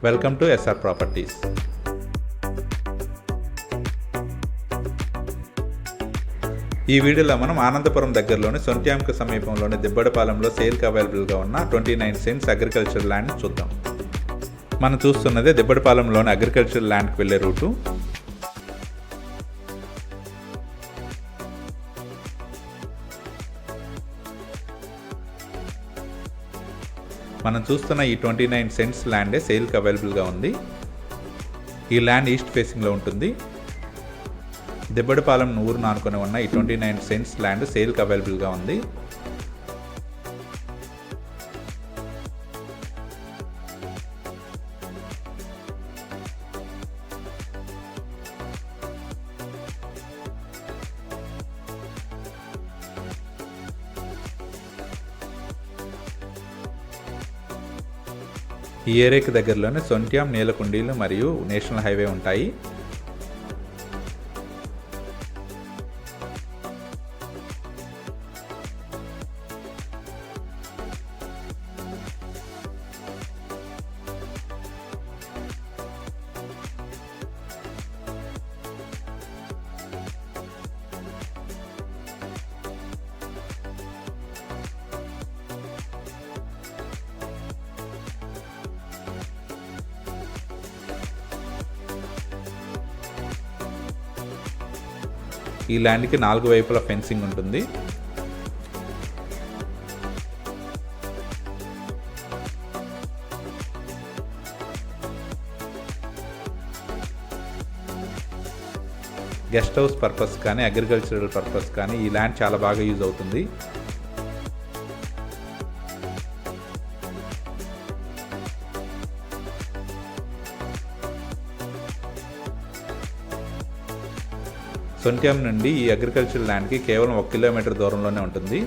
Welcome to SR properties. ఈ వీడియోలో మనం ఆనందపురం దగ్గరలోని సొంట్యాంకు సమీపంలోని దిబ్బడపాలెంలో సేల్కి అవైలబుల్గా ఉన్న 29 సెంట్స్ అగ్రికల్చర్ ల్యాండ్ చూద్దాం. మనం చూస్తున్నదే దిబ్బడపాలెంలోని అగ్రికల్చర్ ల్యాండ్కి వెళ్ళే రూటు. మనం చూస్తున్న ఈ 29 సెంట్స్ ల్యాండే సేల్కి అవైలబుల్గా ఉంది. ఈ ల్యాండ్ ఈస్ట్ ఫేసింగ్లో ఉంటుంది. దిబ్బడపాలెం ఊరును ఆనుకొని ఉన్న ఈ 29 సెంట్స్ ల్యాండ్ సేల్కి అవైలబుల్గా ఉంది. ఈ ఏరియాకి దగ్గరలోనే సొంట్యాం, నీలకుండీలు మరియు నేషనల్ హైవే ఉంటాయి. ఈ ల్యాండ్కి 4 వైపుల ఫెన్సింగ్ ఉంటుంది. గెస్ట్ హౌస్ పర్పస్ కానీ అగ్రికల్చరల్ పర్పస్ కానీ ఈ ల్యాండ్ చాలా బాగా యూజ్ అవుతుంది. సొంట్యాం నుండి ఈ అగ్రికల్చర్ ల్యాండ్కి కేవలం 1 కిలోమీటర్ దూరంలోనే ఉంటుంది.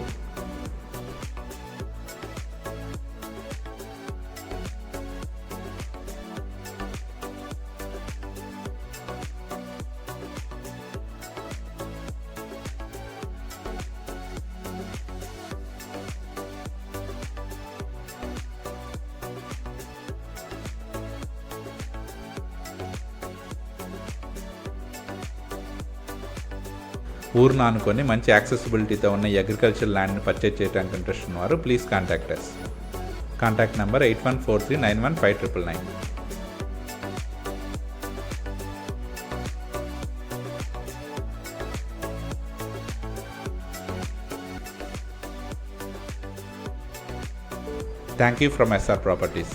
ఊరును ఆనుకొని మంచి యాక్సెసిబిలిటీతో ఉన్న ఈ అగ్రికల్చర్ ల్యాండ్ని పర్చేజ్ చేయడానికి ఇంట్రెస్ట్ ఉన్నవారు please contact us. Contact number 8143915999. Thank you from SR Properties.